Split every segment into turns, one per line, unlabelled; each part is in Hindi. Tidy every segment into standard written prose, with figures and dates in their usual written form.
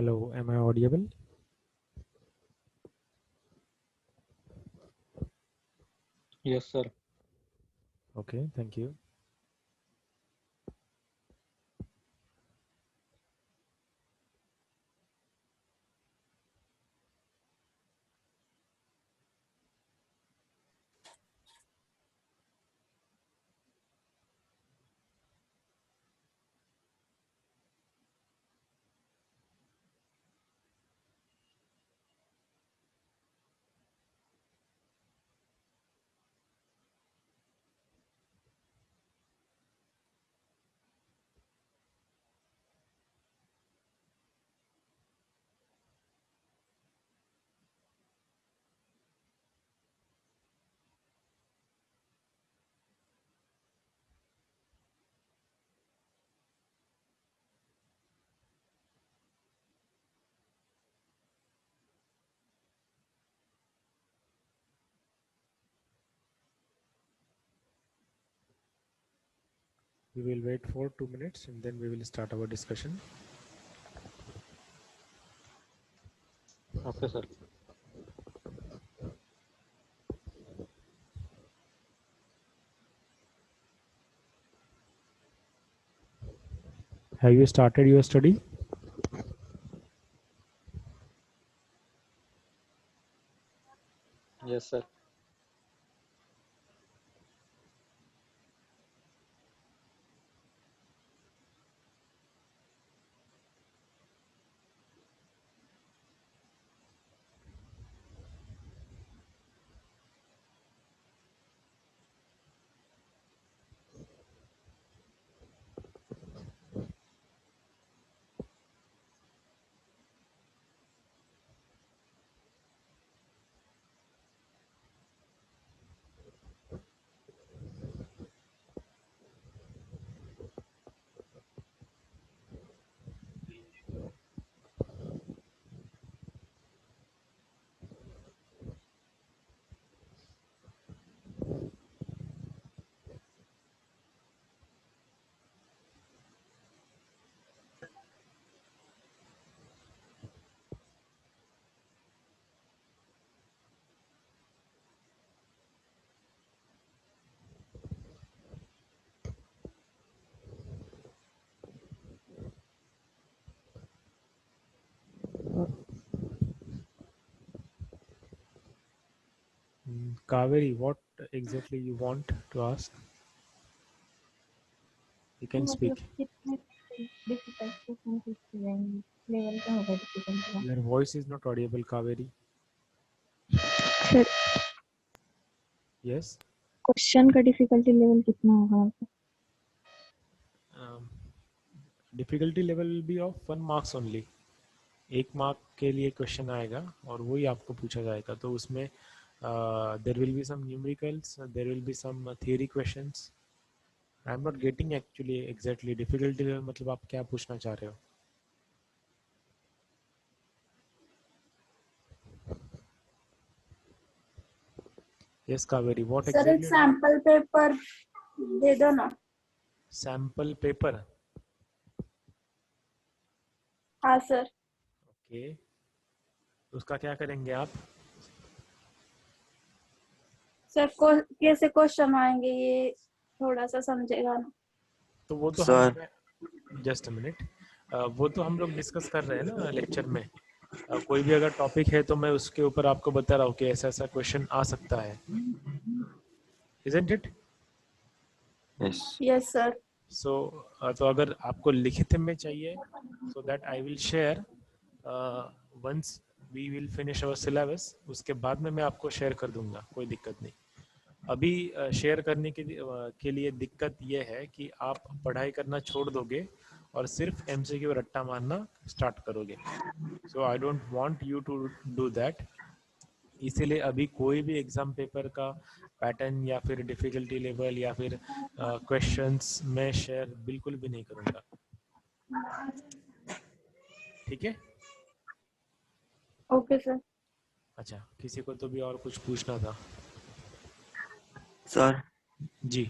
Hello, am I audible?
Yes, sir.
Okay, thank you. We will wait for 2 minutes and then we will start our discussion.
Okay, sir.
Have you started your study?
Yes, sir.
Kaveri, what exactly you want to ask? You can
मतलब
speak.
कितने डिफिकल्ट क्वेश्चन पूछते जाएंगे लेवल का होगा डिफिकल्ट का
Your voice is not audible, Kaveri.
Sir
Yes.
Question का डिफिकल्टी लेवल कितना होगा
Um, difficulty level will be of 1 marks only. 1 mark के लिए क्वेश्चन आएगा और वही आपको पूछा जाएगा, तो उसमें there will be some numericals, there will be some theory questions. I am not getting actually exactly difficulty level मतलब आप क्या पूछना चाह रहे हो? यस कावेरी, व्हाट
सर एक
एग्जैक्टली?
सैंपल पेपर दे दो ना।
Sample paper?
हाँ सर।
ओके, उसका क्या करेंगे आप?
सर कैसे क्वेश्चन आएंगे ये थोड़ा सा समझेगा ना।
तो वो तो
सर
हम जस्ट अ मिनट, वो तो हम लोग डिस्कस कर रहे हैं ना लेक्चर में. कोई भी अगर टॉपिक है तो मैं उसके ऊपर आपको बता रहा हूँ कि ऐसा ऐसा क्वेश्चन आ सकता है. Isn't it?
Yes
yes sir.
So तो अगर आपको लिखित में चाहिए, so that I will share once we will finish our syllabus, उसके बाद में मैं आपको शेयर कर दूंगा, कोई दिक्कत नहीं. अभी शेयर करने के लिए दिक्कत ये है कि आप पढ़ाई करना छोड़ दोगे और सिर्फ एमसीक्यू रट्टा मारना स्टार्ट करोगे. So I don't want you to do that. इसीलिए अभी कोई भी एग्जाम पेपर का पैटर्न या फिर डिफिकल्टी लेवल या फिर क्वेश्चंस मैं शेयर बिल्कुल भी नहीं करूंगा. ठीक है?
Okay sir.
अच्छा, किसी को तो भी और कुछ पूछना था?
सर
जी.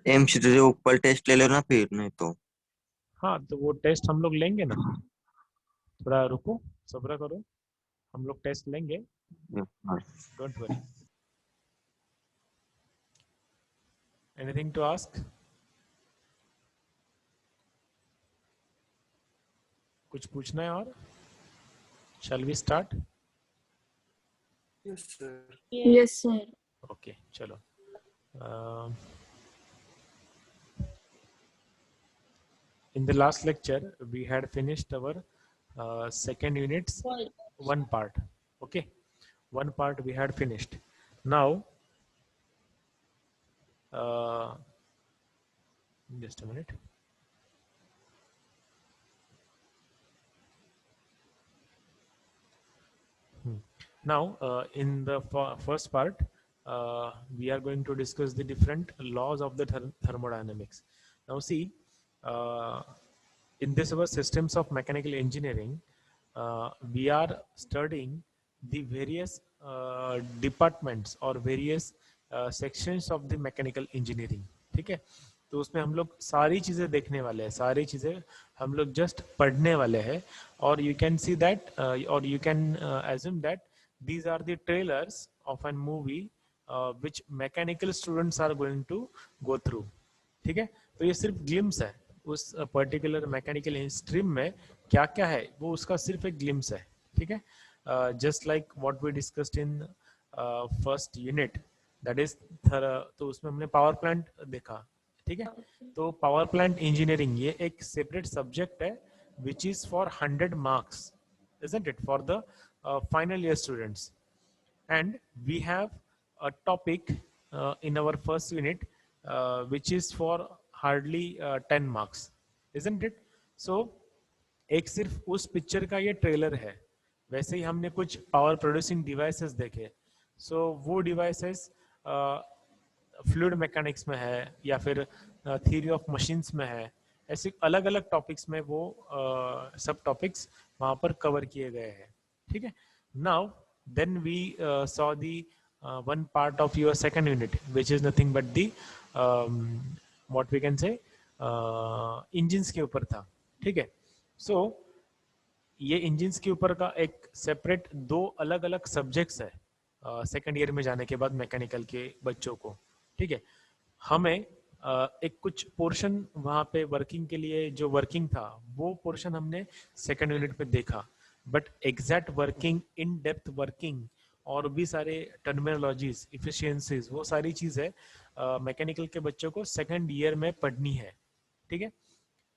एमसीक्यू से ऊपर टेस्ट ले लो ना, फिर नहीं तो.
हाँ, तो वो टेस्ट हम लोग लेंगे ना. थोड़ा रुको, सब्र करो, हम लोग टेस्ट लेंगे,
Yes, sir.
Don't worry. Anything to ask? कुछ पूछना है और? Shall we start?
Yes, sir.
Yes, sir.
Okay चलो। In the last lecture we had finished our second unit's one part. Okay, one part we had finished. Now just a minute. Now in the first part we are going to discuss the different laws of the thermodynamics. Now see, in this our systems of mechanical engineering, we are studying the various departments or various sections of the mechanical engineering. ठीक है, तो उसमें हम लोग सारी चीज़ें देखने वाले हैं, सारी चीज़ें हम लोग जस्ट पढ़ने वाले हैं, और यू कैन सी दैट और you can assume that these are the trailers of a movie which mechanical students are going to go through. ठीक है, तो ये सिर्फ ग्लिम्स है उस पर्टिकुलर मैकेनिकल स्ट्रीम में क्या क्या है, वो उसका सिर्फ एक ग्लिम्स है. ठीक है, just like what we discussed in first unit, that is तो उसमें हमने पावर प्लांट देखा. ठीक है, तो पावर प्लांट इंजीनियरिंग ये एक सेपरेट सब्जेक्ट है which is for 100 marks, isn't it, for the final year students. And we have a topic in our first unit which is for hardly 10 marks, isn't it? So एक सिर्फ उस पिक्चर का ये ट्रेलर है. वैसे ही हमने कुछ पावर प्रोड्यूसिंग डिवाइसेस देखे, सो वो डिवाइसेस फ्लूइड मैकेनिक्स में है या फिर थियरी ऑफ मशीन्स में है, ऐसे अलग अलग टॉपिक्स में वो सब टॉपिक्स वहाँ पर कवर किए गए हैं. ठीक है, now then we saw the one part of your second unit which is nothing but the what we can say engines के ऊपर था. ठीक है, so ये engines के ऊपर का एक सेपरेट दो अलग अलग सब्जेक्ट्स है सेकेंड ईयर में जाने के बाद मैकेनिकल के बच्चों को. ठीक है, हमें एक कुछ पोर्शन वहाँ पे वर्किंग के लिए जो वर्किंग था वो पोर्शन हमने सेकेंड यूनिट में देखा, but exact working, in depth working और भी सारे टर्मिनोलॉजीज, इफिशिएंसीज, वो सारी चीज़ें मैकेनिकल के बच्चों को सेकेंड ईयर में पढ़नी है. ठीक है,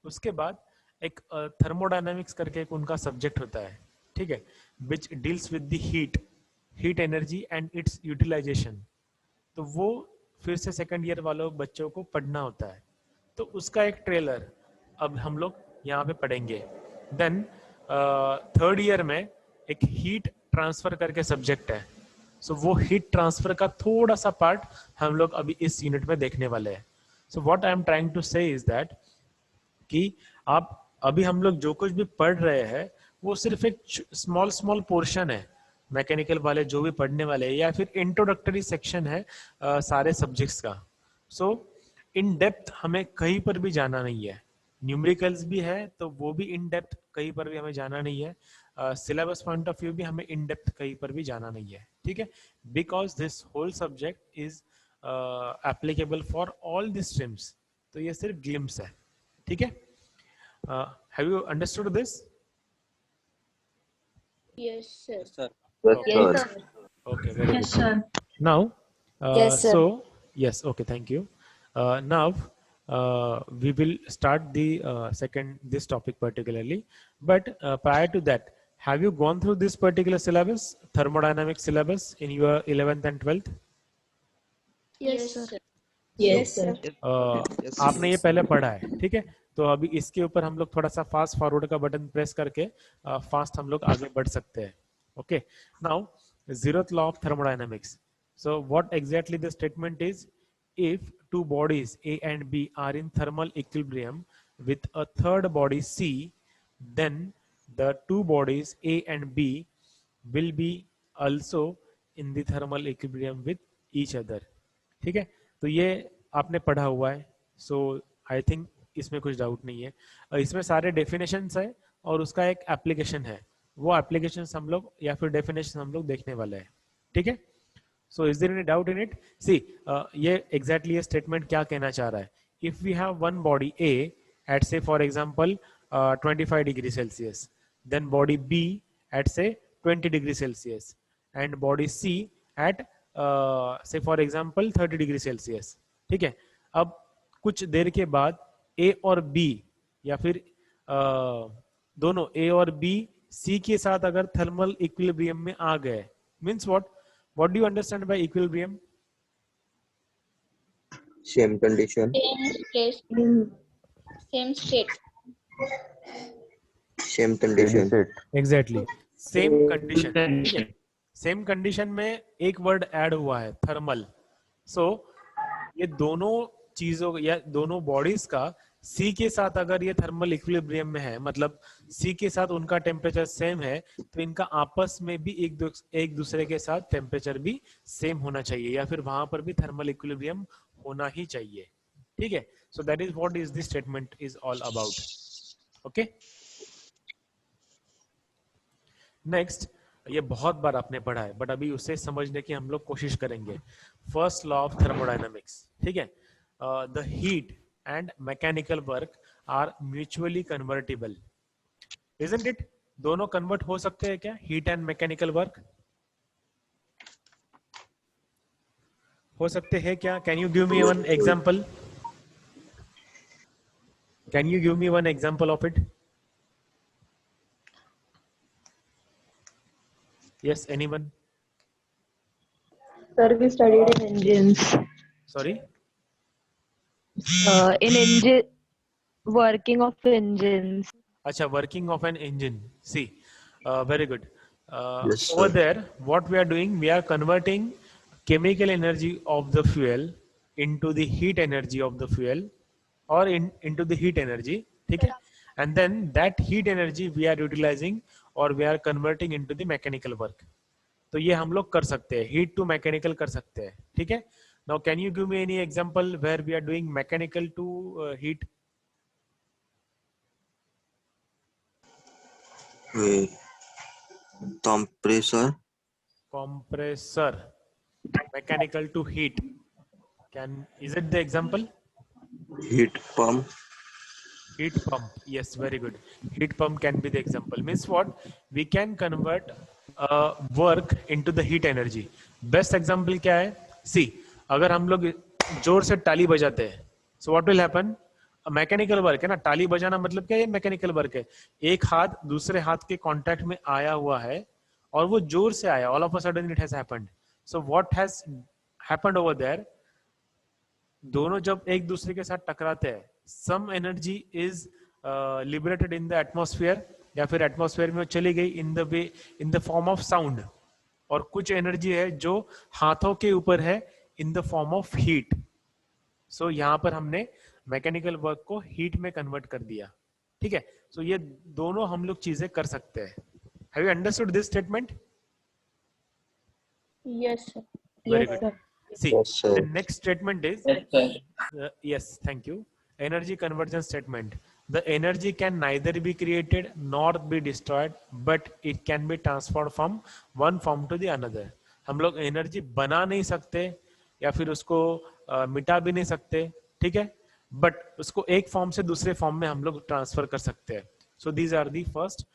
उसके बाद एक थर्मोडायनामिक्स करके एक उनका सब्जेक्ट होता है. ठीक है, which deals with the heat energy and its utilization. तो वो फिर से सेकेंड ईयर वालों बच्चों को पढ़ना होता है. तो उसका एक ट्रेलर अब हम लोग यहाँ पे पढ़ेंगे. देन थर्ड ईयर में एक हीट ट्रांसफर करके सब्जेक्ट है, सो वो हीट ट्रांसफर का थोड़ा सा पार्ट हम लोग अभी इस यूनिट में देखने वाले हैं. So what I am trying to say is that कि आप अभी हम लोग जो कुछ भी पढ़ रहे हैं वो सिर्फ एक स्मॉल पोर्शन है मैकेनिकल वाले जो भी पढ़ने वाले हैं, या फिर इंट्रोडक्टरी सेक्शन है सारे सब्जेक्ट्स का. सो इन डेप्थ हमें कहीं पर भी जाना नहीं है. न्यूमेरिकल्स भी है तो वो भी इन डेप्थ कहीं पर भी हमें जाना नहीं है. सिलेबस पॉइंट ऑफ व्यू भी हमें इन डेप्थ कहीं पर भी जाना नहीं है. ठीक है, because this whole subject is applicable for all the streams. तो ये सिर्फ ग्लिम्स है. ठीक है, have you understood this?
Yes, sir.
Yes, sir.
Yes, sir.
Okay, very good.
Yes, sir.
Now,
Yes, sir.
so yes, okay, thank you. Now we will start the this topic particularly. But prior to that, have you gone through this particular syllabus, thermodynamics syllabus, in your 11th and 12th?
Yes, sir.
Yes, sir.
Yes,
आपने ये पहले पढ़ा है. ठीक है, तो अभी इसके ऊपर हम लोग थोड़ा सा फास्ट फॉरवर्ड का बटन प्रेस करके फास्ट हम लोग आगे बढ़ सकते हैं. Okay, now zeroth law of thermodynamics. So what exactly the statement is? If two bodies A and B are in thermal equilibrium with a third body C, then the two bodies A and B will be also in the thermal equilibrium with each other. ठीक है, तो ये आपने पढ़ा हुआ है. सो आई थिंक इसमें कुछ डाउट नहीं है. इसमें सारे डेफिनेशंस है और उसका एक एप्लीकेशन है, वो एप्लीकेशन हम लोग या फिर डेफिनेशन हम लोग देखने वाले हैं, ठीक है। So is there any doubt in it? See ये एग्जैक्टली ये स्टेटमेंट क्या कहना चाह रहा है, if we have one body A at say for example 25 degree Celsius, then body B at say 20 degree Celsius and body C at say for example 30 degree Celsius, ठीक है। अब कुछ देर के बाद ए और बी या फिर दोनों ए और बी सी के साथ अगर थर्मल इक्विलिब्रियम में आ गए, means what do you understand by equilibrium?
Same condition.
Same state.
Same condition.
Exactly. Same condition. ठीक है? Same condition में एक वर्ड ऐड हुआ है, थर्मल. So ये दोनों चीजों या दोनों बॉडीज का सी के साथ अगर ये थर्मल इक्विलिब्रियम में है, मतलब सी के साथ उनका टेम्परेचर सेम है, तो इनका आपस में भी एक दूसरे के साथ टेम्परेचर भी सेम होना चाहिए या फिर वहां पर भी थर्मल इक्विलिब्रियम होना ही चाहिए, ठीक है। So that is what is this statement is all about, okay. Next, ये बहुत बार आपने पढ़ा है बट अभी उसे समझने की हम लोग कोशिश करेंगे। फर्स्ट लॉ ऑफ थर्मोडायनामिक्स, ठीक है। The heat and mechanical work are mutually convertible, isn't it? दोनों कन्वर्ट हो सकते हैं क्या, हीट एंड मैकेनिकल वर्क हो सकते हैं क्या? Can you give me one example? Can you give me one example of it? Yes, anyone?
Sir, we studied in engines.
Sorry,
In engine, working of engines.
अच्छा, working of an engine. See, very good.
Yes, sir.
Over there, what we are doing, we are converting chemical energy of the fuel into the heat energy of the fuel, or into the heat energy, ठीक है? And then that heat energy we are utilizing or we are converting into the mechanical work. तो ये हम लोग कर सकते हैं, heat to mechanical कर सकते हैं, ठीक है? Now, can you give me any example where we are doing mechanical to heat?
Compressor.
Compressor, mechanical to heat. Is it the example?
Heat pump.
Heat pump. Yes, very good. Heat pump can be the example. Means what? We can convert work into the heat energy. Best example क्या है? See, अगर हम लोग जोर से ताली बजाते हैं, so what will happen? Mechanical work है ना, ताली बजाना मतलब क्या है? मैकेनिकल वर्क है। एक हाथ दूसरे हाथ के कांटेक्ट में आया हुआ है और वो जोर से आया, all of a sudden it has happened. So what has happened over there, दोनों जब एक दूसरे के साथ टकराते हैं, some energy is liberated in the atmosphere या फिर एटमॉस्फेयर में चली गई in the form of sound, और कुछ एनर्जी है जो हाथों के ऊपर है in the form of heat. So यहाँ पर हमने मैकेनिकल वर्क को हीट में कन्वर्ट कर दिया, ठीक है। सो ये दोनों हम लोग चीजें कर सकते हैं। Have you understood this statement?
Yes, sir.
Very
Yes,
good.
sir.
See,
Yes, sir.
the next statement is yes, thank you. Energy conversion statement. The energy can neither be created nor be destroyed, but it can be transferred from one form to the another. हम लोग एनर्जी बना नहीं सकते या फिर उसको मिटा भी नहीं सकते, ठीक है, बट उसको एक फॉर्म से दूसरे फॉर्म में हम लोग ट्रांसफर कर सकते हैं। So these are the first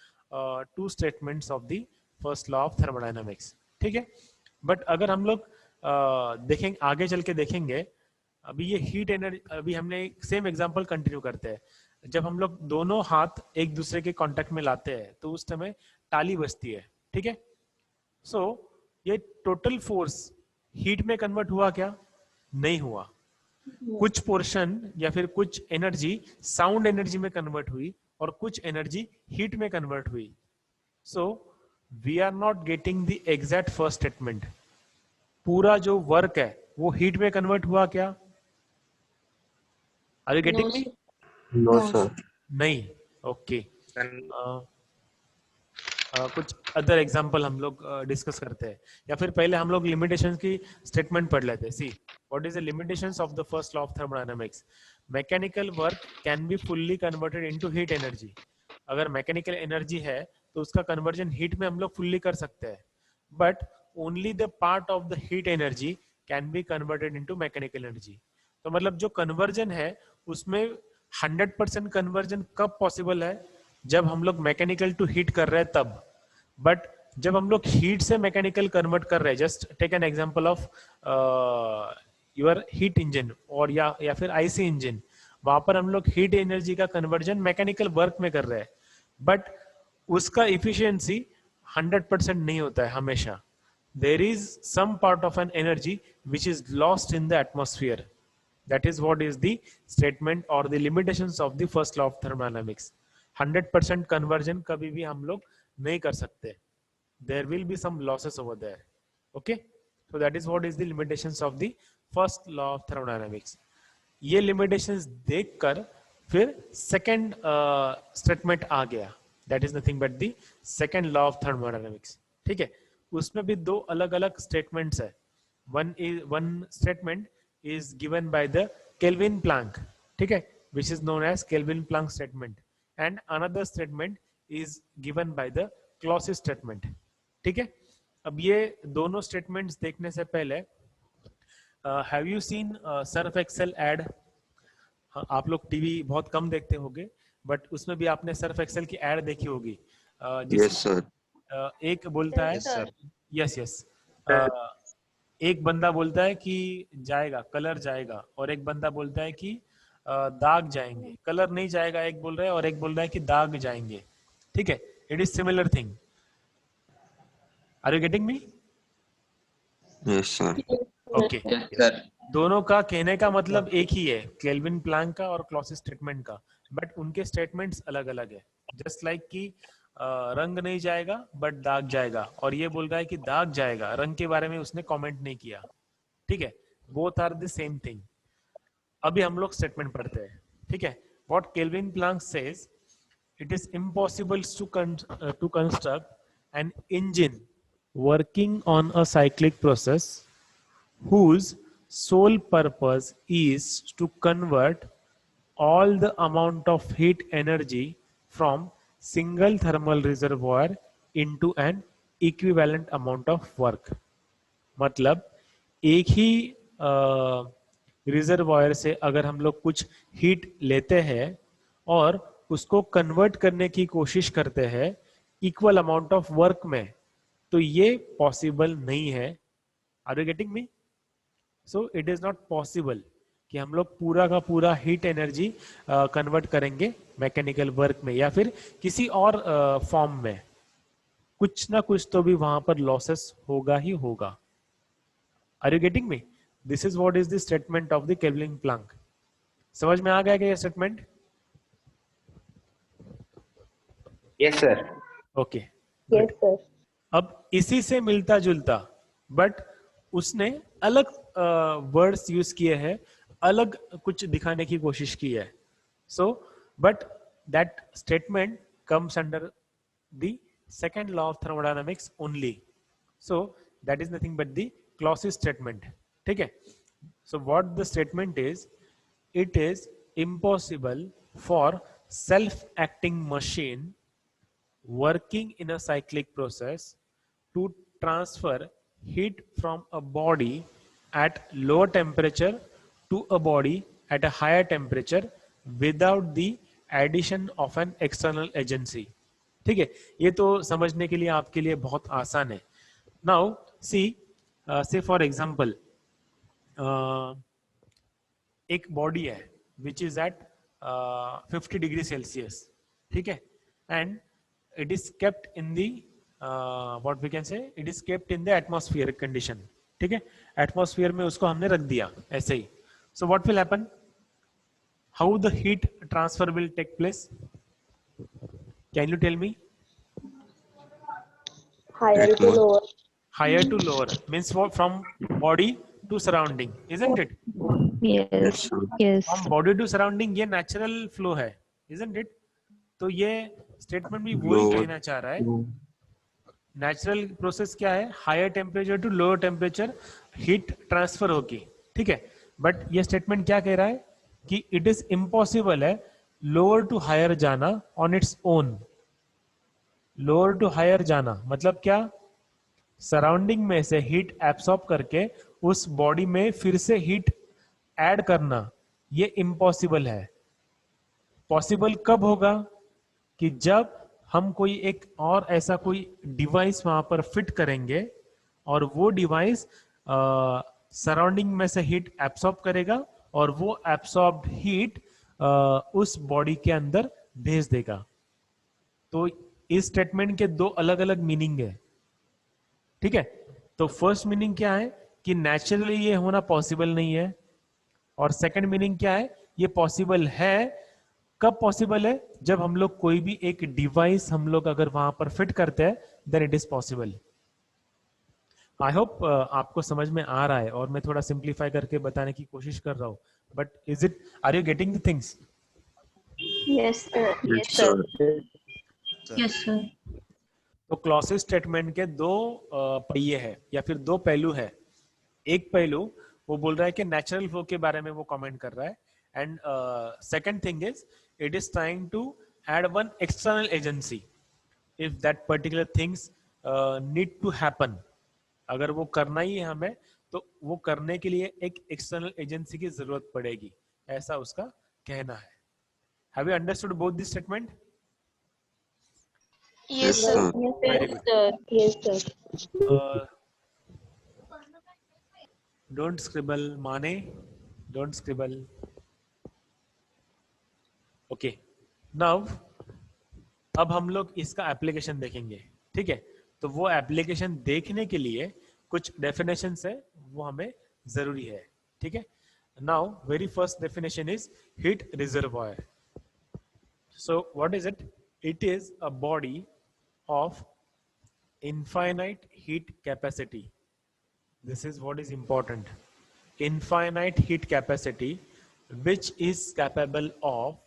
two statements of the first law of thermodynamics, ठीक है। बट अगर हम लोग देखेंगे, आगे चल के देखेंगे, अभी ये हीट एनर्जी, अभी हमने सेम एग्जांपल कंटिन्यू करते हैं। जब हम लोग दोनों हाथ एक दूसरे के कांटेक्ट में लाते हैं तो उस समय ताली बजती है, ठीक है। सो ये टोटल फोर्स हीट में कन्वर्ट हुआ क्या? नहीं हुआ। कुछ पोर्शन या फिर कुछ एनर्जी साउंड एनर्जी में कन्वर्ट हुई और कुछ एनर्जी हीट में कन्वर्ट हुई। So we are not getting the exact first statement. पूरा जो वर्क है वो हीट में कन्वर्ट हुआ क्या? Are you getting me?
No, sir.
नहीं, ओके। कुछ अदर एग्जांपल हम लोग डिस्कस करते हैं, या फिर पहले हम लोग लिमिटेशंस की स्टेटमेंट पढ़ लेते हैं। See, what is the limitations of the first law of thermodynamics? Mechanical work can be fully converted into heat energy. अगर मैकेनिकल एनर्जी है तो उसका कन्वर्जन हीट में हम लोग फुल्ली कर सकते हैं, but only the part of the heat energy can be converted into mechanical energy. तो मतलब जो कन्वर्जन है उसमें 100% कन्वर्जन कब पॉसिबल है, जब हम लोग मैकेनिकल टू हीट कर रहे हैं तब। बट जब हम लोग हीट से मैकेनिकल कन्वर्ट कर रहे हैं, just take an example of your heat engine और या फिर आईसी इंजन, वहां पर हम लोग हीट एनर्जी का कन्वर्जन मैकेनिकल वर्क में कर रहे हैं, बट उसका इफिशियंसी 100% नहीं होता है हमेशा। There is some part of an energy which is lost in the atmosphere. That is what is the statement और the limitations of the first law of thermodynamics. 100% conversion कभी भी हम लोग नहीं कर सकते, there will be some losses over there. Okay, so that is what is the limitations of the first law of thermodynamics. ये limitations देखकर फिर second statement आ गया, that is nothing but the second law of thermodynamics. ठीक है, उसमें भी दो अलग अलग statements है। one statement is given by the Kelvin Planck, ठीक है, which is known as Kelvin Planck statement, and another statement is given by the Clausius statement. ठीक है, अब ये दोनों स्टेटमेंट्स देखने से पहले have you seen surf excel ad? आप लोग टीवी बहुत कम देखते होंगे, बट उसमें भी आपने सर्फ एक्सेल की एड देखी होगी।
Yes, sir.
एक बोलता है यस यस, एक बंदा बोलता है कि जाएगा, कलर जाएगा, और एक बंदा बोलता है कि दाग जाएंगे। कलर नहीं जाएगा एक बोल रहा है, और एक बोल रहा है कि दाग जाएंगे। ठीक है, it is similar thing. Are you getting me?
Yes, sir.
Okay.
Yes, sir.
दोनों का कहने का मतलब एक ही है, केल्विन प्लैंक का और क्लॉसियस स्टेटमेंट का, बट उनके स्टेटमेंट्स अलग अलग है। जस्ट लाइक कि रंग नहीं जाएगा बट दाग जाएगा, और ये बोल रहा है कि दाग जाएगा, रंग के बारे में उसने कमेंट नहीं किया। ठीक है, both are the same thing. अभी हम लोग स्टेटमेंट पढ़ते हैं। ठीक है, what Kelvin Planck says, it is impossible to construct an engine working on a cyclic process whose sole purpose is to convert all the amount of heat energy from single thermal reservoir into an equivalent amount of work. मतलब एक ही रिजर्वायर से अगर हम लोग कुछ हीट लेते हैं और उसको कन्वर्ट करने की कोशिश करते हैं इक्वल अमाउंट ऑफ वर्क में, तो ये पॉसिबल नहीं है। Are you getting me? So it is not possible कि हम लोग पूरा का पूरा हीट एनर्जी कन्वर्ट करेंगे मैकेनिकल वर्क में या फिर किसी और फॉर्म में। कुछ ना कुछ तो भी वहां पर लॉसेस होगा ही होगा। Are you getting me? This is what is the statement of the Kelvin Planck. समझ में आ गया क्या ये statement?
Yes, sir.
Okay,
Yes, sir.
अब इसी से मिलता जुलता बट उसने अलग वर्ड्स यूज किए हैं, अलग कुछ दिखाने की कोशिश की है। So but that statement comes under the second law of thermodynamics only. So that is nothing but the Clausius statement. ठीक है, so what the statement is, it is impossible for self acting machine working in a cyclic process to transfer heat from a body at lower temperature to a body at a higher temperature without the addition of an external agency. ठीक है, ये तो समझने के लिए आपके लिए बहुत आसान है। Now see, say for example, एक बॉडी है which is at 50 degree Celsius. ठीक है, and it is kept in the what we can say, it is kept in the atmospheric condition. ठीक है, एटमॉस्फेयर में उसको हमने रख दिया ऐसे ही। so what will happen, how the heat transfer will take place, can you tell me?
Higher to lower.
Higher to lower means from body to surrounding, isn't it?
Yes.
sir.
Yes.
from body to surrounding, ये नेचुरल फ्लो है, isn't it? तो ये स्टेटमेंट भी वही
Lower.
कहना चाह रहा है। नेचुरल प्रोसेस क्या है, higher temperature to lower temperature heat transfer होगी। ठीक है, बट ये स्टेटमेंट क्या कह रहा है कि इट इज इम्पॉसिबल है लोअर टू हायर जाना on its own. Lower to higher जाना मतलब क्या? सराउंडिंग में से हीट एब्सॉर्ब करके उस बॉडी में फिर से हीट ऐड करना, ये इम्पॉसिबल है। पॉसिबल कब होगा? कि जब हम कोई एक और ऐसा कोई डिवाइस वहां पर फिट करेंगे और वो डिवाइस सराउंडिंग में से हीट एब्सॉर्ब करेगा और वो एब्सॉर्ब्ड हीट उस बॉडी के अंदर भेज देगा। तो इस स्टेटमेंट के दो अलग अलग मीनिंग है, ठीक है। तो फर्स्ट मीनिंग क्या है कि नेचुरली ये होना पॉसिबल नहीं है, और सेकंड मीनिंग क्या है, ये पॉसिबल है। कब पॉसिबल है? जब हम लोग कोई भी एक डिवाइस हम लोग अगर वहां पर फिट करते हैं, then it is possible. I hope आपको समझ में आ रहा है, और मैं थोड़ा सिंप्लीफाई करके बताने की कोशिश कर रहा हूं, but is it, are you getting the things?
Yes, sir.
Yes, sir.
Yes, sir.
तो क्लॉसिस स्टेटमेंट के दो पहिए हैं या फिर दो पहलू है। एक पहलू वो बोल रहा है कि नेचुरल फ्लो के बारे में वो कमेंट कर रहा है, and second thing is it is trying to add one external agency if that particular things need to happen. अगर वो करना ही है हमें, तो वो करने के लिए एक एक्सटर्नल एजेंसी की जरूरत पड़ेगी, ऐसा उसका कहना है। Have you understood both this statement?
Yes, sir.
Very good.
Yes, sir.
Don't scribble, माने, don't scribble. Okay. Now, अब हम लोग इसका एप्लीकेशन देखेंगे, ठीक है। तो वो एप्लीकेशन देखने के लिए कुछ डेफिनेशन है, वो हमें जरूरी है, ठीक है। Now very first definition is heat reservoir. So what is it? It is a body of infinite heat capacity. This is what is important. Infinite heat capacity, which is capable of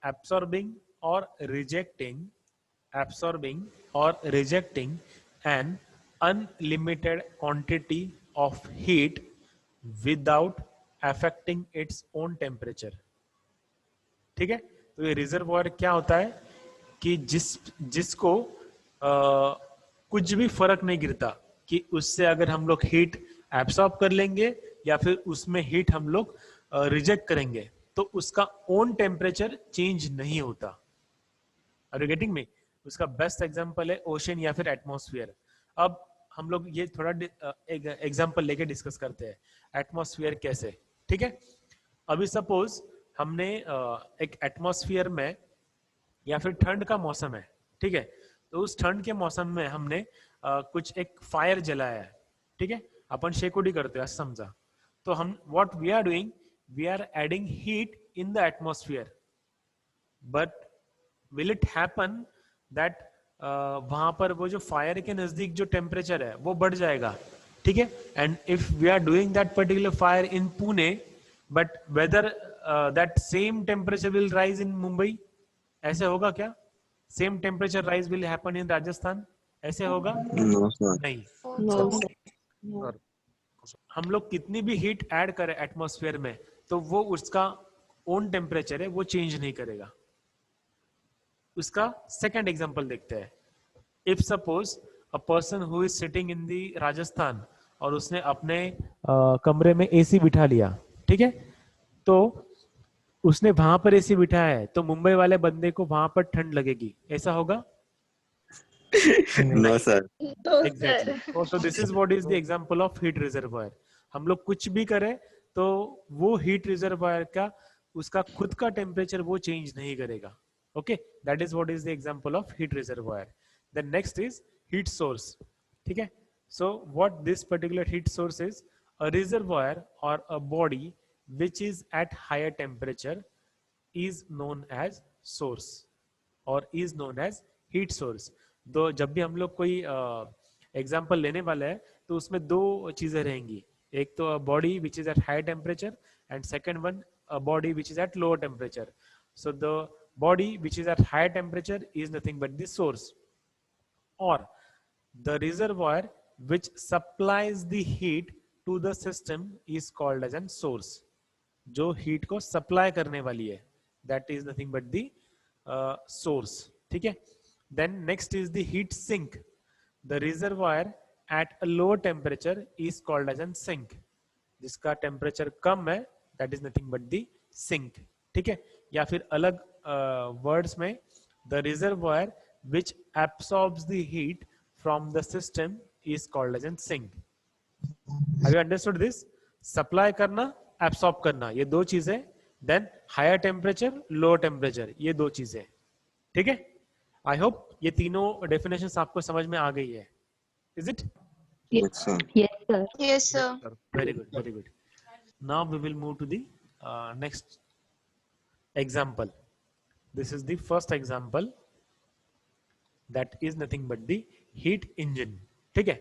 absorbing or rejecting an unlimited quantity of heat without affecting its own temperature. ठीक है। तो ये रिजर्वॉयर क्या होता है कि जिसको कुछ भी फर्क नहीं गिरता कि उससे अगर हम लोग हीट एब्सॉर्ब कर लेंगे या फिर उसमें हीट हम लोग रिजेक्ट करेंगे, तो उसका ओन टेम्परेचर चेंज नहीं होता। Are you getting me? उसका बेस्ट एग्जांपल है ओशन या फिर एटमॉस्फेयर। अब हम लोग ये थोड़ा एग्जांपल लेके डिस्कस करते हैं एटमॉस्फेयर कैसे, ठीक है। अभी सपोज हमने एक एटमॉस्फेयर में या फिर ठंड का मौसम है, ठीक है। तो उस ठंड के मौसम में हमने कुछ एक फायर जलाया है, ठीक है। अपन शेकोडी करते हैं, समझा। तो हम what we are doing, we are adding heat in the atmosphere, but will it happen that वहां पर वो जो फायर के नजदीक जो टेम्परेचर है वो बढ़ जाएगा, ठीक है। And if we are doing that particular fire in Pune, but whether that same temperature will rise in Mumbai, ऐसे होगा क्या? Same temperature rise will happen in Rajasthan, ऐसे होगा?
No, sir.
नहीं।
No.
हम लोग कितनी भी हीट ऐड करें एटमॉस्फेयर में, तो वो उसका ओन टेम्परेचर है वो चेंज नहीं करेगा। उसका सेकंड एग्जांपल देखते हैं। If suppose a person who is sitting in the Rajasthan और उसने अपने कमरे में एसी बिठा लिया, ठीक है। तो उसने वहां पर एसी बिठाया है, तो मुंबई वाले बंदे को वहां पर ठंड लगेगी, ऐसा होगा?
No, sir.
Exactly. So this is what is the example of heat reservoir. हम लोग कुछ भी करें तो वो हीट रिजर्वॉयर का उसका खुद का टेम्परेचर वो चेंज नहीं करेगा। Okay, that is what is the example of heat reservoir. Then next is heat source, ठीक है। So what this particular heat source is, a reservoir और a body which is at higher temperature is known as source or is known as heat source। तो जब भी हम लोग कोई एग्जांपल लेने वाले हैं तो उसमें दो चीजें रहेंगी, एक तो body which is at high temperature and second one body which is at lower temperature. So the body which is at high temperature is nothing but the source, और the reservoir which supplies the heat to the system is called as an source। जो हीट को सप्लाई करने वाली है that is nothing but the source. ठीक है. Then next is the heat sink. The reservoir at a lower temperature is called as an sink. जिसका टेम्परेचर कम है that is nothing but the sink. ठीक है. या फिर अलग वर्ड्स में the reservoir which absorbs the heat from the system is called as an sink. Have you understood this? Supply करना, absorb करना, ये दो चीजें. Then higher temperature, lower temperature, ये दो चीजें. ठीक है. I hope ये तीनों definitions आपको समझ में आ गई है. Is it?
Yes, sir.
Yes, sir.
Yes, sir.
Very good, very good. Now we will move to the next example. This is the first example. That is nothing but the heat engine. ठीक है.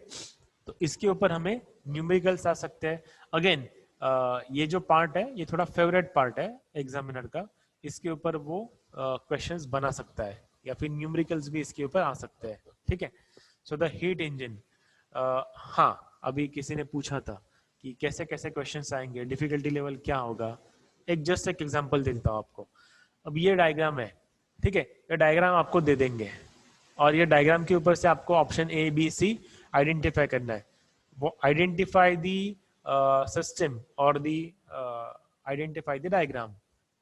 तो इसके ऊपर हमें न्यूमेरिकल्स आ सकते हैं. अगेन ये जो पार्ट है ये थोड़ा फेवरेट पार्ट है एग्जामिनर का. इसके ऊपर वो क्वेश्चंस बना सकता है या फिर न्यूमेरिकल्स भी इसके ऊपर आ सकते हैं. ठीक है. So the heat engine. हाँ, अभी किसी ने पूछा था कि कैसे कैसे क्वेश्चंस आएंगे, डिफिकल्टी लेवल क्या होगा. एक जस्ट एक एग्जांपल दे देता हूँ आपको. अब ये डायग्राम है. ठीक है. ये डायग्राम आपको दे देंगे और ये डायग्राम के ऊपर से आपको option a b c identify करना है. वो आइडेंटिफाई दी सिस्टम और दी आइडेंटिफाई द डायग्राम.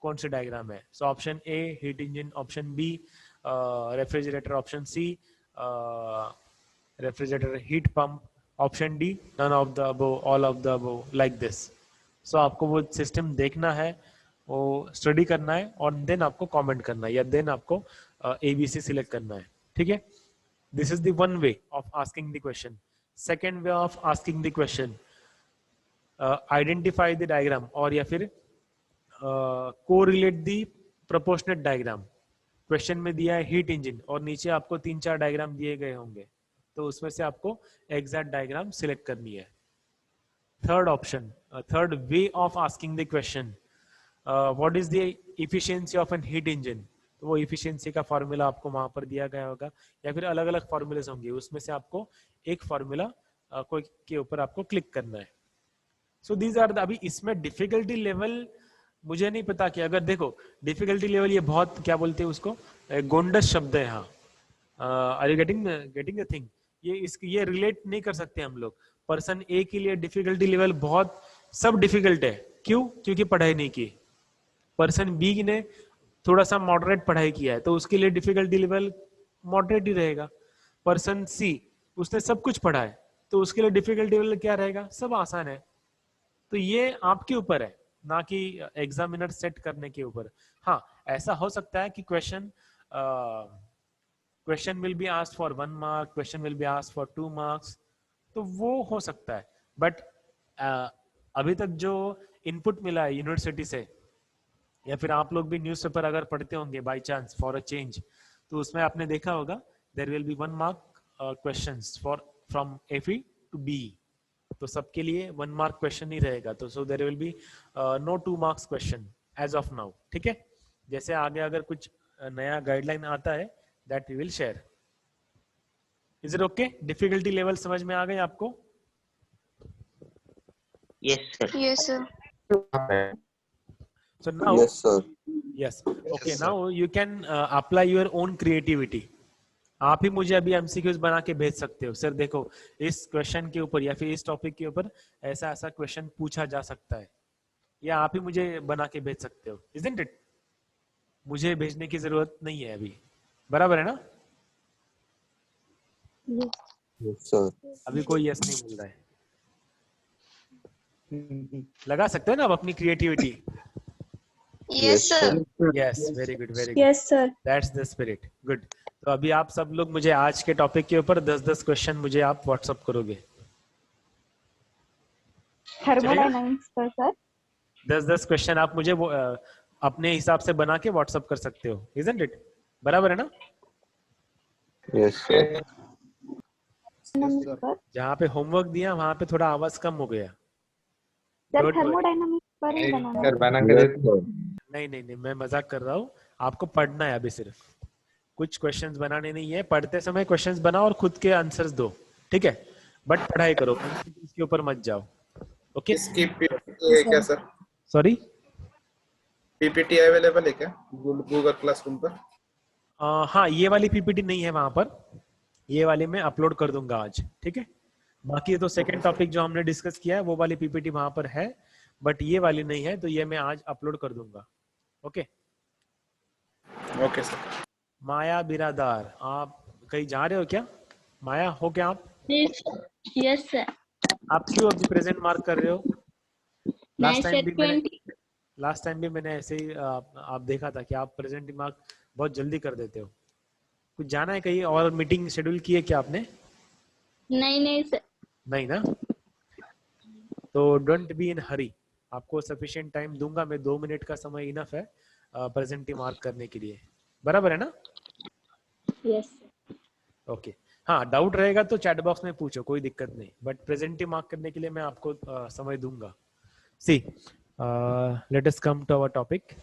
कौन सी डायग्राम है? So option A heat engine, option B refrigerator, option C refrigerator heat pump, option D none of the above, all of the above, like this. So आपको वो सिस्टम देखना है, वो स्टडी करना है और देन आपको कमेंट करना है या देन आपको ABC सिलेक्ट करना है. ठीक है. This is the one way of asking the question. Second way of asking the question, identify the diagram और या फिर correlate the proportionate diagram. Question में दिया है हीट इंजन और नीचे आपको 3-4 डायग्राम दिए गए होंगे, तो उसमें से आपको एग्जैक्ट डायग्राम सिलेक्ट करनी है. Third option, third way of asking the question, what is the efficiency of an heat engine. तो वो इफिशियंसी का फॉर्मूला आपको वहां पर दिया गया होगा या फिर अलग अलग फॉर्मूलेस होंगे, उसमें से आपको एक फॉर्मूला कोई के ऊपर आपको क्लिक करना है. So these are. अभी इसमें डिफिकल्टी लेवल मुझे नहीं पता कि अगर देखो डिफिकल्टी लेवल ये बहुत क्या बोलते हैं उसको, गोंडस शब्द है. हाँ, are you getting the thing. ये रिलेट नहीं कर सकते हम लोग. पर्सन ए के लिए डिफिकल्टी लेवल बहुत सब डिफिकल्ट है. क्यों? क्योंकि पढ़ाई नहीं की. पर्सन बी ने थोड़ा सा मॉडरेट पढ़ाई किया है तो उसके लिए डिफिकल्टी लेवल मॉडरेट ही रहेगा. पर्सन सी उसने सब कुछ पढ़ा है तो उसके लिए डिफिकल्टी लेवल क्या रहेगा? सब आसान है. तो ये आपके ऊपर है, ना कि एग्जामिनर सेट करने के ऊपर. हाँ, ऐसा हो सकता है कि question will be asked for 1 mark, question will be asked for 2 marks, तो वो हो सकता है. बट अभी तक जो इनपुट मिला है यूनिवर्सिटी से या फिर आप लोग भी न्यूज़पेपर अगर पढ़ते होंगे by chance for a change, तो उसमें आपने देखा होगा there will be 1 mark questions for from FE to BE. तो सबके लिए 1 मार्क क्वेश्चन ही रहेगा. तो so there will be no 2 marks question as of now. ठीक है. जैसे आगे अगर कुछ नया गाइडलाइन आता है that we will share. Is it okay? Difficulty level समझ में आ गए आपको?
Yes, sir.
Yes, sir.
So now,
Yes, sir.
yes, okay. Now you can apply your own creativity. आप ही मुझे अभी MCQs बना के भेज सकते हो. सर देखो इस क्वेश्चन के ऊपर या फिर इस टॉपिक के ऊपर ऐसा ऐसा क्वेश्चन पूछा जा सकता है, या आप ही मुझे बना के भेज सकते हो. Isn't it? मुझे भेजने की जरूरत नहीं है अभी. बराबर है ना?
Yes, sir.
अभी कोई यस नहीं बोल रहा है. लगा सकते हैं ना आप अपनी creativity.
Yes, sir.
Yes, very good, very good.
Yes sir.
That's the spirit. Good. तो अभी आप सब लोग मुझे आज के टॉपिक के ऊपर 10-10 क्वेश्चन मुझे आप व्हाट्सअप करोगे.
थर्मोडायनामिक्स पर सर.
10-10 क्वेश्चन आप मुझे अपने हिसाब से बना के व्हाट्सअप कर सकते हो. Isn't it? बराबर है ना?
Yes, sir.
पर
जहाँ पे होमवर्क दिया वहाँ पे थोड़ा आवाज कम हो गया.
Sir
Don't worry.
थर्मोडायनामिक्स पर ही बनाना है.
बना के
Yes, sir.
नहीं नहीं नहीं, मैं मजाक कर रहा हूँ. आपको पढ़ना है अभी, सिर्फ कुछ क्वेश्चंस बनाने नहीं है. पढ़ते समय क्वेश्चंस बनाओ और खुद के आंसर्स दो. ठीक है. बट पढ़ाई करो, इसके ऊपर मत जाओ. ओके?
इसकी क्या सर?
सॉरी,
पीपीटी अवेलेबल है क्या गूगल क्लासरूम पर?
हाँ, ये वाली पीपीटी नहीं है वहां पर, ये वाली मैं अपलोड कर दूंगा आज, ठीक है। बाकी तो सेकंड टॉपिक जो हमने डिस्कस किया है वो वाली पीपीटी वहां पर है, बट ये वाली नहीं है, तो ये मैं आज अपलोड कर दूंगा। Okay
okay sir.
Maya Biradar, आप कहीं जा रहे हो क्या? माया हो क्या आप?
Yes sir.
आप क्यों अभी प्रेजेंट मार्क कर रहे हो?
मैं
लास्ट
सर 20
टाइम भी मैंने ऐसे ही आप देखा था कि आप प्रेजेंट मार्क बहुत जल्दी कर देते हो। कुछ जाना है कहीं और मीटिंग शेड्यूल की है क्या आपने?
नहीं सर।
नहीं ना, तो डोंट बी इन हरी, आपको सफिशिएंट टाइम दूंगा मैं, 2 मिनट का समय इनफ है प्रेजेंट मार्क करने के लिए, बराबर है ना?
यस
ओके हाँ, डाउट रहेगा तो चैट बॉक्स में पूछो, कोई दिक्कत नहीं, बट प्रेजेंट मार्क करने के लिए मैं आपको समय दूंगा। See let us come to our topic.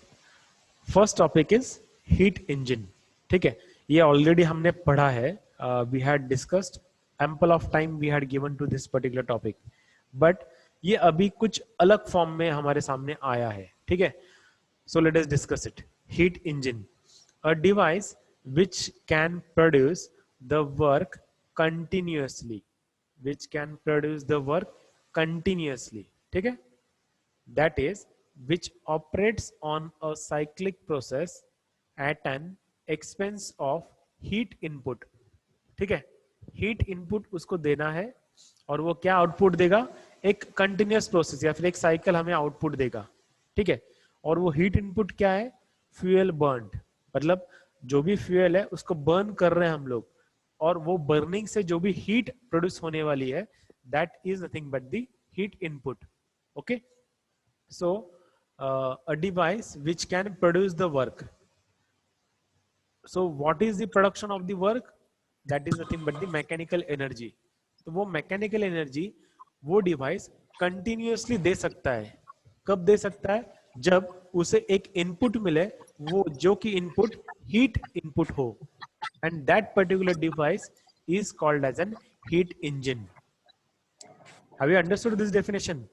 First topic is heat engine, ठीक है। ये ऑलरेडी हमने पढ़ा है, we had discussed, ample of time we had given to this particular topic, but ये अभी कुछ अलग फॉर्म में हमारे सामने आया है, ठीक है। So let us discuss it. Heat engine, a device which can produce the work continuously, which can produce the work continuously, ठीक है, that is which operates on a cyclic process at an expense of heat input, ठीक है। हीट इनपुट उसको देना है और वो क्या आउटपुट देगा? एक कंटिन्यूअस प्रोसेस या फिर एक साइकिल हमें आउटपुट देगा, ठीक है। और वो हीट इनपुट क्या है? फ्यूल बर्न्ड, मतलब जो भी फ्यूल है उसको बर्न कर रहे हैं हम लोग, और वो बर्निंग से जो भी हीट प्रोड्यूस होने वाली है, that is nothing but the heat input. Okay, so a device which can produce the work, so what is the production of the work? That is nothing but the mechanical energy. तो वो मैकेनिकल एनर्जी वो डिवाइस कंटिन्यूअसली दे सकता है। कब दे सकता है? जब उसे एक इनपुट मिले, वो जो कि इनपुट हीट इनपुट हो, and that particular device is called as an heat engine. Have you understood this definition?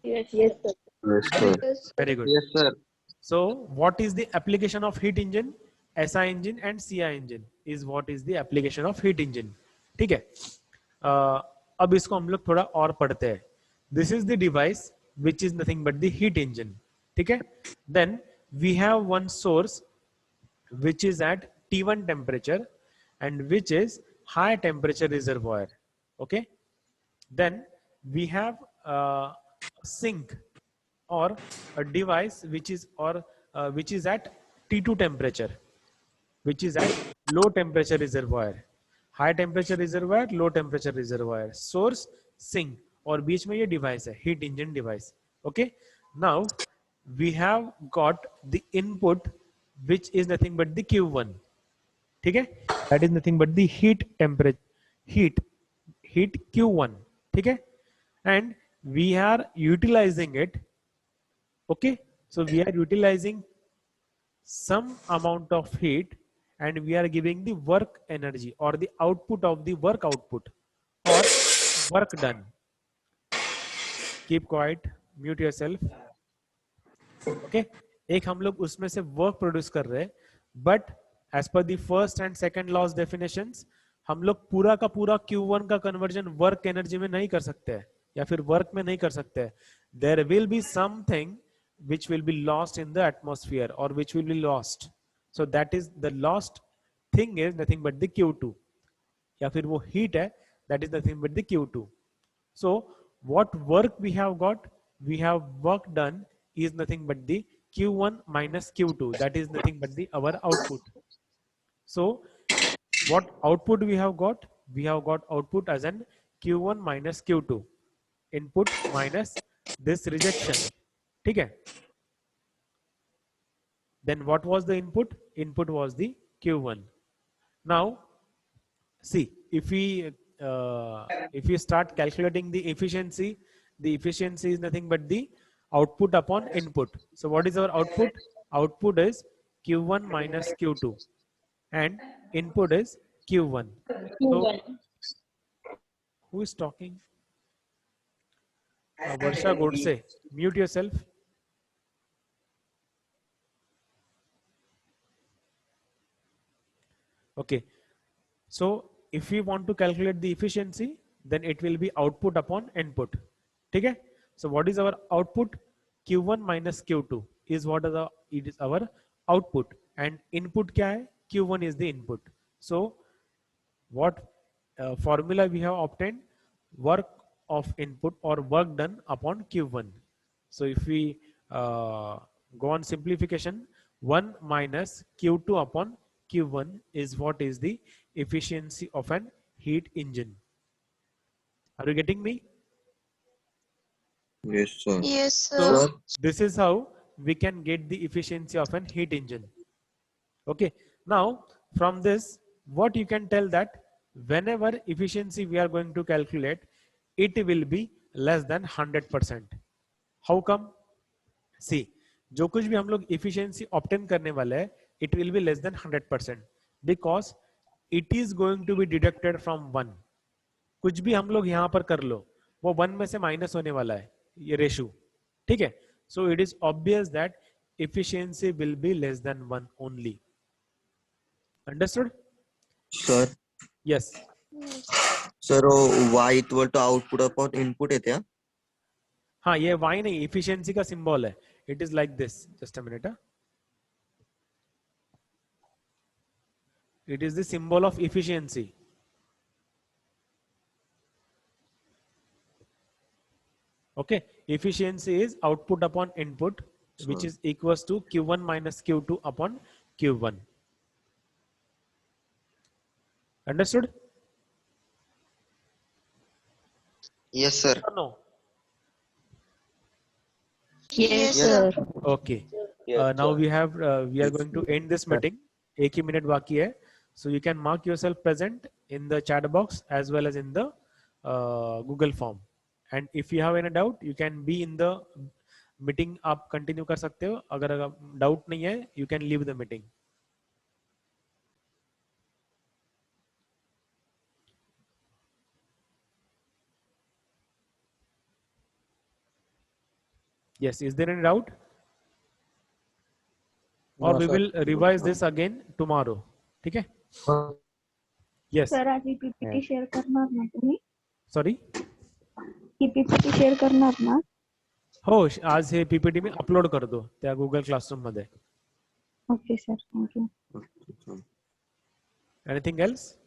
Yes
Yes, sir.
Very good.
Yes, sir.
So what is the application of heat engine? SI engine and CI engine is what is the application of heat engine, ठीक है। अब इसको हम लोग थोड़ा और पढ़ते हैं। This is the device which is nothing but the heat engine, ठीक है। Then we have one source which is at T1 temperature and which is high temperature reservoir, okay. Then we have a sink or a device which is at T2 temperature, which is at low temperature reservoir, high temperature reservoir, low temperature reservoir, source sink, और बीच में ये device है heat engine device, okay. Now we have got the input which is nothing but the Q1, ठीक है, that is nothing but the heat temperature, heat Q1, ठीक है, and we are utilizing it, okay. So we are utilizing some amount of heat and we are giving the work energy or the output of the work output or work done. Keep quiet, mute yourself, okay. एक हम लोग उसमें से वर्क प्रोड्यूस कर रहे हैं, but as per the first and second laws definitions हम लोग पूरा का पूरा Q1 का कन्वर्जन वर्क एनर्जी में नहीं कर सकते हैं या फिर वर्क में नहीं कर सकते हैं। There will be something which will be lost in the atmosphere or which will be lost, so that is the lost thing is nothing but the Q2, या फिर वो heat है, that is nothing but the Q2. So what work we have got? We have work done is nothing but the Q1 minus Q2, that is nothing but the our output. So what output we have got? We have got output as an Q1 minus Q2, input minus this rejection, ठीक है। Then what was the input? Input was the Q1. Now see, if we start calculating the efficiency is nothing but the output upon input. So what is our output? Output is Q1 minus Q2 and input is Q1. So who is talking? Varsha Godse, mute yourself. Okay, so if we want to calculate the efficiency, then it will be output upon input. ठीक है? So what is our output? Q1 minus Q2 is what is it is our output, and input क्या है? Q1 is the input. So what formula we have obtained? Work of input or work done upon Q1. So if we go on simplification, 1 minus Q2 upon Q1 is what is the efficiency of an heat engine. Are you getting me?
Yes, sir.
Yes,
So
sir.
this is how we can get the efficiency of an heat engine. Okay, now from this, what you can tell that whenever efficiency we are going to calculate, it will be less than 100%. How come? See, जो कुछ भी हम लोग efficiency obtain करने वाले हैं, it will be less than 100% because it is going to be deducted from 1. कुछ भी हम लोग यहाँ पर कर लो, वो 1 में से माइनस होने वाला है, ये रेशो. ठीक है? So it is obvious that efficiency will be less than 1 only. Understood?
Sir,
Yes.
sir, y equal to output upon input येते हा?
हाँ, ये y नहीं, efficiency का symbol है. It is like this. Just a minute. It is the symbol of efficiency. Okay, efficiency is output upon input, which
Sure.
is equals to Q1 minus Q2 upon Q1. Understood?
Yes, sir.
Or no?
Yes,
Yes,
sir.
Okay. Now we are going to end this meeting. एक ही minute बाकी है. So you can mark yourself present in the chat box as well as in the Google form. And if you have any doubt, you can be in the meeting. आप continue कर सकते हो. अगर doubt नहीं है, you can leave the meeting. Yes, is there any doubt? Or
No,
we
sir.
will revise this again tomorrow. ठीक है? Yes.
सर आज ही पीपीटी शेअर करणार ना तुम्ही?
Sorry.
ही पीपीटी शेअर करणार ना?
हो, आज हे PPT मी अपलोड करतो त्या Google Classroom मध्ये.
Okay sir, thank you.
Anything else?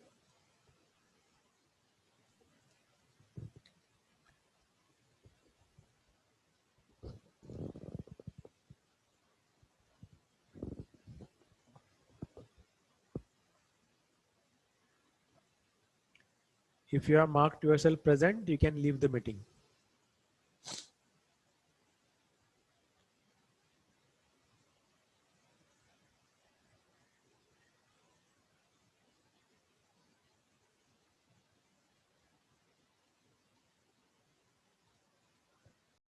If you are marked yourself present, you can leave the meeting.